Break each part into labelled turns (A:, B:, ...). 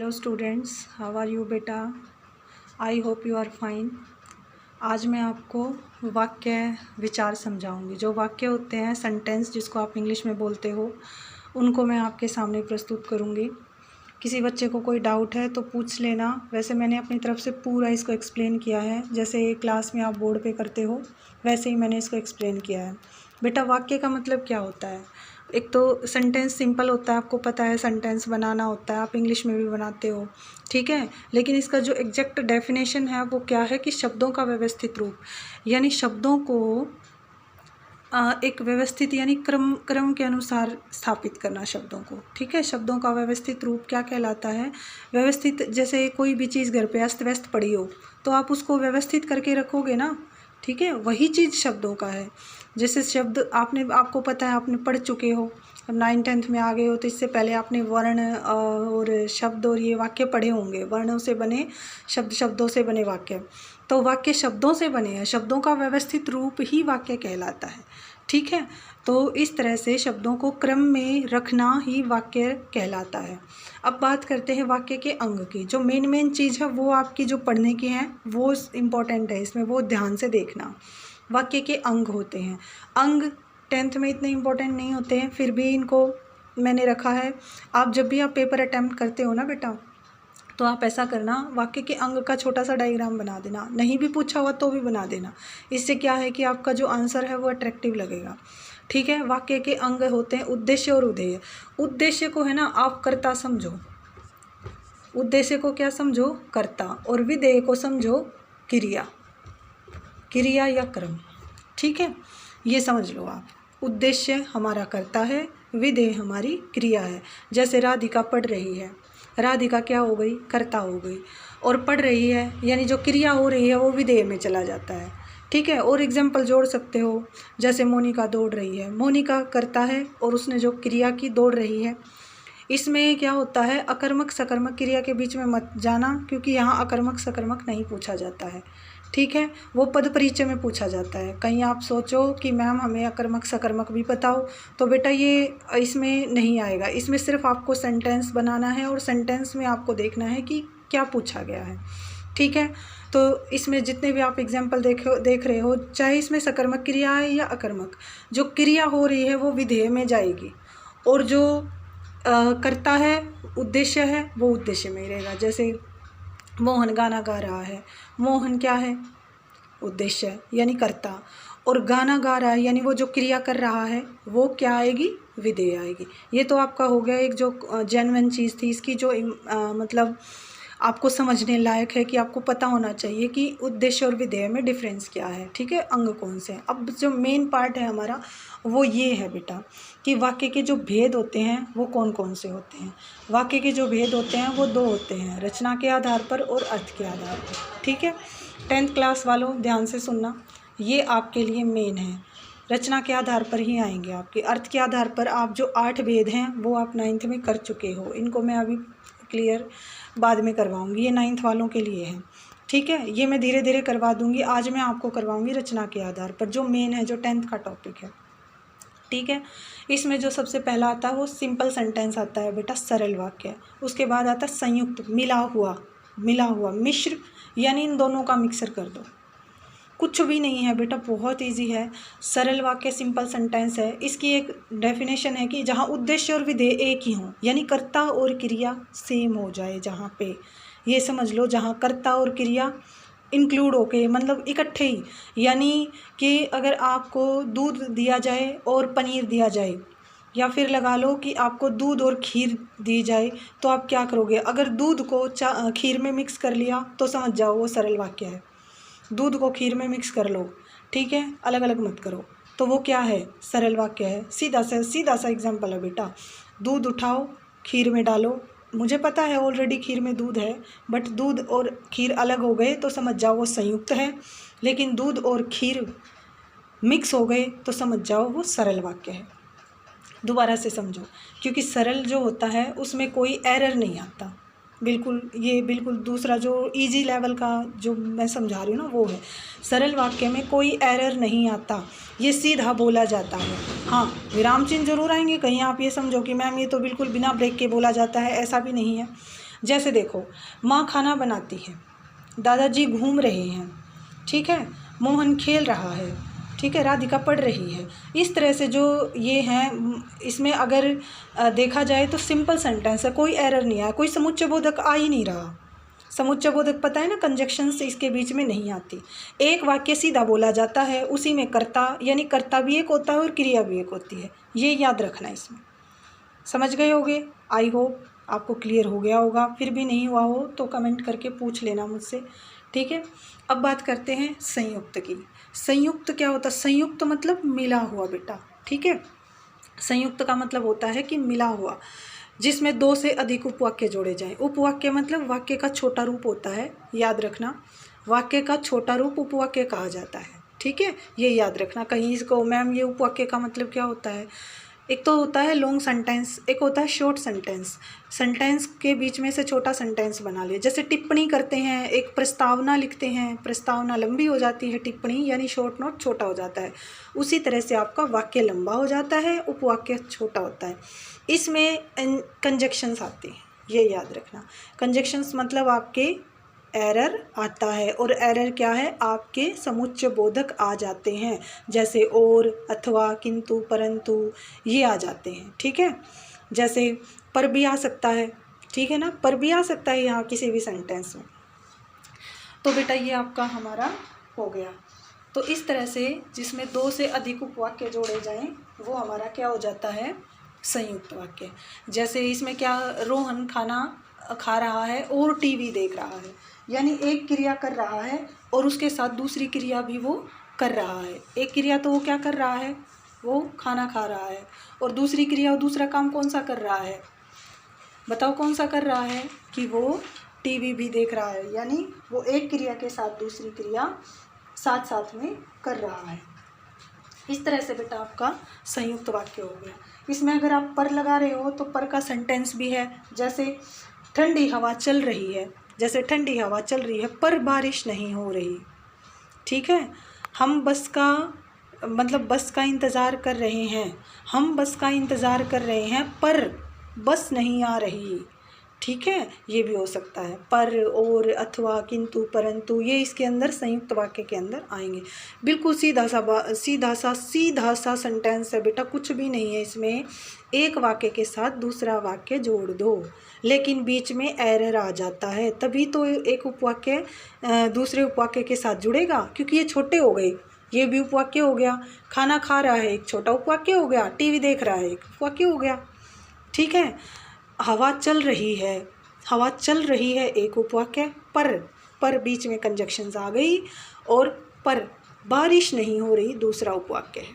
A: Hello students, how are you बेटा? I hope you are fine. आज मैं आपको वाक्य विचार समझाऊंगी। जो वाक्य होते हैं, सेंटेंस जिसको आप इंग्लिश में बोलते हो, उनको मैं आपके सामने प्रस्तुत करूंगी। किसी बच्चे को कोई डाउट है तो पूछ लेना। वैसे मैंने अपनी तरफ से पूरा इसको एक्सप्लेन किया है, जैसे क्लास में आप बोर्ड पे करते हो वैसे ही मैंने इसको एक्सप्लेन किया है। बेटा, वाक्य का मतलब क्या होता है? एक तो सेंटेंस सिंपल होता है, आपको पता है सेंटेंस बनाना होता है, आप इंग्लिश में भी बनाते हो, ठीक है। लेकिन इसका जो एग्जैक्ट डेफिनेशन है वो क्या है कि शब्दों का व्यवस्थित रूप, यानी शब्दों को एक व्यवस्थित यानी क्रम के अनुसार स्थापित करना शब्दों को, ठीक है। शब्दों का व्यवस्थित रूप क्या कहलाता है? व्यवस्थित, जैसे कोई भी चीज़ घर पे अस्त व्यस्त पड़ी हो तो आप उसको व्यवस्थित करके रखोगे ना, ठीक है। वही चीज़ शब्दों का है। जैसे शब्द आपको पता है, आपने पढ़ चुके हो, 9th-10th में आ गए हो तो इससे पहले आपने वर्ण और शब्द और ये वाक्य पढ़े होंगे। वर्णों से बने शब्द, शब्दों से बने वाक्य। तो वाक्य शब्दों से बने हैं, शब्दों का व्यवस्थित रूप ही वाक्य कहलाता है, ठीक है। तो इस तरह से शब्दों को क्रम में रखना ही वाक्य कहलाता है। अब बात करते हैं वाक्य के अंग की। जो मेन चीज़ है वो आपकी जो पढ़ने की है वो इम्पोर्टेंट है इसमें, वो ध्यान से देखना। वाक्य के अंग होते हैं। अंग 10th में इतने इम्पोर्टेंट नहीं होते हैं, फिर भी इनको मैंने रखा है। आप जब भी आप पेपर अटैम्प्ट करते हो ना बेटा, तो आप ऐसा करना, वाक्य के अंग का छोटा सा डायग्राम बना देना। नहीं भी पूछा हुआ तो भी बना देना। इससे क्या है कि आपका जो आंसर है वो अट्रैक्टिव लगेगा, ठीक है। वाक्य के अंग होते हैं उद्देश्य और उधेय। उद्देश्य को है ना आप कर्ता समझो, उद्देश्य को क्या समझो? कर्ता। और विधेय को समझो क्रिया, क्रिया या क्रम, ठीक है। ये समझ लो आप, उद्देश्य हमारा कर्ता है, विधेय हमारी क्रिया है। जैसे राधिका पढ़ रही है, राधिका क्या हो गई? कर्ता हो गई। और पढ़ रही है यानी जो क्रिया हो रही है वो विधेय में चला जाता है, ठीक है। और एग्जाम्पल जोड़ सकते हो, जैसे मोनिका दौड़ रही है, मोनिका कर्ता है और उसने जो क्रिया की दौड़ रही है। इसमें क्या होता है, अकर्मक सकर्मक क्रिया के बीच में मत जाना, क्योंकि यहाँ अकर्मक सकर्मक नहीं पूछा जाता है, ठीक है। वो पद परिचय में पूछा जाता है। कहीं आप सोचो कि मैम हमें अकर्मक सकर्मक भी बताओ, तो बेटा ये इसमें नहीं आएगा। इसमें सिर्फ आपको सेंटेंस बनाना है और सेंटेंस में आपको देखना है कि क्या पूछा गया है, ठीक है। तो इसमें जितने भी आप एग्जाम्पल देख रहे हो, चाहे इसमें सकर्मक क्रिया है या अकर्मक, जो क्रिया हो रही है वो विधेय में जाएगी, और जो कर्ता है, उद्देश्य है, वो उद्देश्य में ही रहेगा। जैसे मोहन गाना गा रहा है, मोहन क्या है? उद्देश्य यानी कर्ता। और गाना गा रहा है यानी वो जो क्रिया कर रहा है वो क्या आएगी? विधेय आएगी। ये तो आपका हो गया एक जो जेन्युइन चीज़ थी, इसकी जो मतलब आपको समझने लायक है कि आपको पता होना चाहिए कि उद्देश्य और विधेय में डिफरेंस क्या है, ठीक है। अंग कौन से हैं। अब जो मेन पार्ट है हमारा वो ये है बेटा कि वाक्य के जो भेद होते हैं वो कौन कौन से होते हैं। वाक्य के जो भेद होते हैं वो 2 होते हैं, रचना के आधार पर और अर्थ के आधार पर, ठीक है। 10th क्लास वालों ध्यान से सुनना, ये आपके लिए मेन है। रचना के आधार पर ही आएंगे आपके, अर्थ के आधार पर आप जो 8 भेद हैं वो आप 9th में कर चुके हो। इनको मैं अभी क्लियर बाद में करवाऊंगी, ये 9th वालों के लिए है, ठीक है। ये मैं धीरे धीरे करवा दूंगी। आज मैं आपको करवाऊंगी रचना के आधार पर, जो मेन है, जो 10th का टॉपिक है, ठीक है। इसमें जो सबसे पहला आता है वो सिंपल सेंटेंस आता है बेटा, सरल वाक्य। उसके बाद आता है संयुक्त, मिला हुआ, मिश्र यानी इन दोनों का मिक्सर कर दो। कुछ भी नहीं है बेटा, बहुत इजी है। सरल वाक्य सिंपल सेंटेंस है। इसकी एक डेफिनेशन है कि जहाँ उद्देश्य और विधेय एक ही हों, यानी कर्ता और क्रिया सेम हो जाए। जहाँ पे ये समझ लो, जहाँ कर्ता और क्रिया इंक्लूड होके, मतलब इकट्ठे ही, यानी कि अगर आपको दूध दिया जाए और पनीर दिया जाए, या फिर लगा लो कि आपको दूध और खीर दी जाए, तो आप क्या करोगे? अगर दूध को खीर में मिक्स कर लिया तो समझ जाओ वो सरल वाक्य है। दूध को खीर में मिक्स कर लो, ठीक है, अलग अलग मत करो, तो वो क्या है? सरल वाक्य है। सीधा सा एग्जाम्पल है बेटा, दूध उठाओ, खीर में डालो। मुझे पता है ऑलरेडी खीर में दूध है, बट दूध और खीर अलग हो गए तो समझ जाओ वो संयुक्त है। लेकिन दूध और खीर मिक्स हो गए तो समझ जाओ वो सरल वाक्य है। दोबारा से समझो, क्योंकि सरल जो होता है उसमें कोई एरर नहीं आता। बिल्कुल, ये बिल्कुल दूसरा जो इजी लेवल का जो मैं समझा रही हूँ ना, वो है सरल वाक्य में कोई एरर नहीं आता, ये सीधा बोला जाता है। हाँ, विराम चिन्ह जरूर आएंगे, कहीं आप ये समझो कि मैम ये तो बिल्कुल बिना ब्रेक के बोला जाता है, ऐसा भी नहीं है। जैसे देखो, माँ खाना बनाती है, दादाजी घूम रहे हैं, ठीक है, मोहन खेल रहा है, ठीक है, राधिका पढ़ रही है। इस तरह से जो ये हैं, इसमें अगर देखा जाए तो सिंपल सेंटेंस है, कोई एरर नहीं आया, कोई समुच्चय बोधक आ ही नहीं रहा। समुच्चय बोधक पता है ना, कंजक्शंस इसके बीच में नहीं आती। एक वाक्य सीधा बोला जाता है, उसी में कर्ता यानी कर्ता भी एक होता है और क्रिया भी एक होती है, ये याद रखना इसमें। समझ गए होगे? आई होप आपको क्लियर हो गया होगा। फिर भी नहीं हुआ हो तो कमेंट करके पूछ लेना मुझसे, ठीक है। अब बात करते हैं संयुक्त की। संयुक्त क्या होता है? संयुक्त मतलब मिला हुआ बेटा, ठीक है। संयुक्त का मतलब होता है कि मिला हुआ, जिसमें दो से अधिक उपवाक्य जोड़े जाएं। उपवाक्य मतलब वाक्य का छोटा रूप होता है, याद रखना। वाक्य का छोटा रूप उपवाक्य कहा जाता है, ठीक है, ये याद रखना। कहीं इसको मैम ये उपवाक्य का मतलब क्या होता है, एक तो होता है लॉन्ग सेंटेंस, एक होता है शॉर्ट सेंटेंस। सेंटेंस के बीच में से छोटा सेंटेंस बना लिए। जैसे टिप्पणी करते हैं, एक प्रस्तावना लिखते हैं, प्रस्तावना लंबी हो जाती है, टिप्पणी यानी शॉर्ट नोट छोटा हो जाता है। उसी तरह से आपका वाक्य लंबा हो जाता है, उपवाक्य छोटा होता है। इसमें कंजक्शंस आते हैं, ये याद रखना। कंजक्शंस मतलब आपके एरर आता है, और एरर क्या है, आपके समुच्चय बोधक आ जाते हैं, जैसे और, अथवा, किंतु, परंतु, ये आ जाते हैं, ठीक है। जैसे पर भी आ सकता है, ठीक है ना, पर भी आ सकता है यहाँ किसी भी सेंटेंस में। तो बेटा ये आपका हमारा हो गया। तो इस तरह से जिसमें दो से अधिक उपवाक्य जोड़े जाएं वो हमारा क्या हो जाता है, संयुक्त वाक्य। जैसे इसमें क्या, रोहन खाना खा रहा है और टीवी देख रहा है, यानी एक क्रिया कर रहा है और उसके साथ दूसरी क्रिया भी वो कर रहा है। एक क्रिया तो वो क्या कर रहा है, वो खाना खा रहा है, और दूसरी क्रिया और दूसरा काम कौन सा कर रहा है, बताओ कौन सा कर रहा है, कि वो टीवी भी देख रहा है। यानी वो एक क्रिया के साथ दूसरी क्रिया साथ साथ में कर रहा है। इस तरह से बेटा आपका संयुक्त वाक्य हो गया। इसमें अगर आप पर लगा रहे हो तो पर का सेंटेंस भी है। जैसे ठंडी हवा चल रही है, जैसे ठंडी हवा चल रही है पर बारिश नहीं हो रही, ठीक है। हम बस का मतलब बस का इंतज़ार कर रहे हैं, हम बस का इंतज़ार कर रहे हैं पर बस नहीं आ रही, ठीक है, ये भी हो सकता है। पर, और, अथवा, किंतु, परंतु, ये इसके अंदर संयुक्त वाक्य के अंदर आएंगे। बिल्कुल सीधा सा सेंटेंस है बेटा, कुछ भी नहीं है इसमें। एक वाक्य के साथ दूसरा वाक्य जोड़ दो, लेकिन बीच में एरर आ जाता है, तभी तो एक उपवाक्य दूसरे उपवाक्य के साथ जुड़ेगा, क्योंकि ये छोटे हो गए। ये भी उपवाक्य हो गया, खाना खा रहा है एक छोटा उपवाक्य हो गया, टीवी देख रहा है एक उपवाक्य हो गया, ठीक है। हवा चल रही है, हवा चल रही है एक उपवाक्य, पर बीच में कंजक्शंस आ गई, और पर बारिश नहीं हो रही दूसरा उपवाक्य है,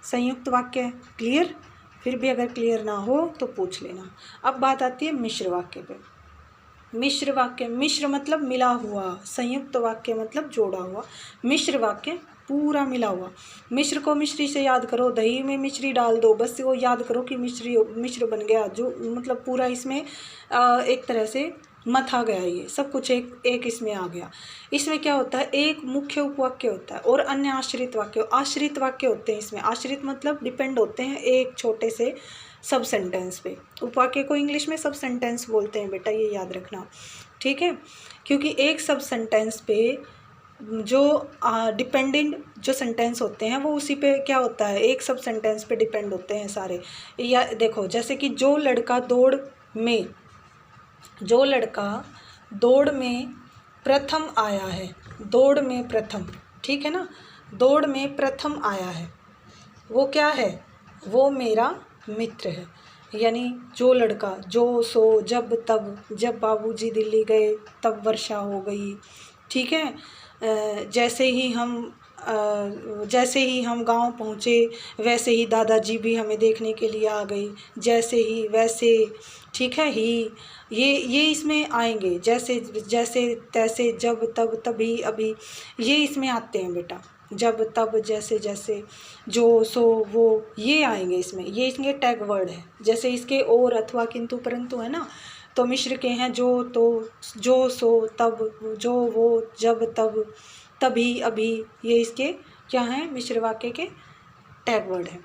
A: संयुक्त वाक्य है। क्लियर? फिर भी अगर क्लियर ना हो तो पूछ लेना। अब बात आती है मिश्र वाक्य पे। मिश्र वाक्य, मिश्र मतलब मिला हुआ, संयुक्त वाक्य मतलब जोड़ा हुआ, मिश्र वाक्य पूरा मिला हुआ। मिश्र को मिश्री से याद करो, दही में मिश्री डाल दो, बस वो याद करो कि मिश्र बन गया, जो मतलब पूरा इसमें एक तरह से मथा गया, ये सब कुछ एक इसमें आ गया। इसमें क्या होता है, एक मुख्य उपवाक्य होता है और अन्य आश्रित वाक्य होते हैं। इसमें आश्रित मतलब डिपेंड होते हैं एक छोटे से सब सेंटेंस पे। उपवाक्य को इंग्लिश में सब सेंटेंस बोलते हैं बेटा, ये याद रखना, ठीक है। क्योंकि एक सब सेंटेंस पे जो डिपेंडेंट जो सेंटेंस होते हैं वो उसी पे क्या होता है, एक सब सेंटेंस पे डिपेंड होते हैं सारे। या देखो, जैसे कि जो लड़का दौड़ में प्रथम आया है, दौड़ में प्रथम, ठीक है ना, दौड़ में प्रथम आया है, वो क्या है, वो मेरा मित्र है। यानी जो लड़का, जो, सो, जब, तब, जब बाबूजी दिल्ली गए तब वर्षा हो गई, ठीक है। जैसे ही हम गांव पहुँचे वैसे ही दादाजी भी हमें देखने के लिए आ गई, जैसे ही, वैसे, ठीक है, ही, ये इसमें आएंगे। जैसे जैसे, तैसे, जब, तब, तभी, अभी, ये इसमें आते हैं बेटा। जब, तब, जैसे जैसे, जो, सो, वो, ये आएंगे इसमें, ये इसके टैग वर्ड है। जैसे इसके और, अथवा, किंतु, परंतु है ना, तो मिश्र के हैं जो, तो, जो, सो, तब, जो, वो, जब, तब, तभी, अभी, ये इसके क्या हैं, मिश्र वाक्य के टैग वर्ड है।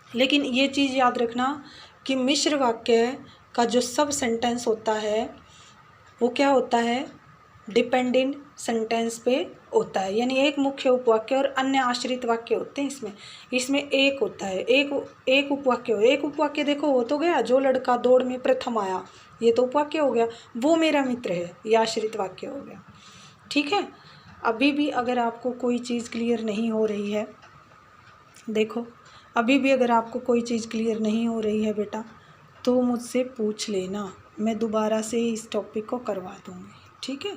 A: लेकिन ये चीज़ याद रखना कि मिश्र वाक्य का जो सब सेंटेंस होता है वो क्या होता है, डिपेंडेंट सेंटेंस पे होता है, यानी एक मुख्य उपवाक्य और अन्य आश्रित वाक्य होते हैं इसमें एक होता है, एक उपवाक्य हो। एक उपवाक्य देखो वो तो गया, जो लड़का दौड़ में प्रथम आया, ये तो उपवाक्य हो गया, वो मेरा मित्र है, ये आश्रित वाक्य हो गया। ठीक है, अभी भी अगर आपको कोई चीज़ क्लियर नहीं हो रही है, देखो अभी भी अगर आपको कोई चीज़ क्लियर नहीं हो रही है बेटा, तो मुझसे पूछ लेना, मैं दोबारा से इस टॉपिक को करवा दूँगी। ठीक है।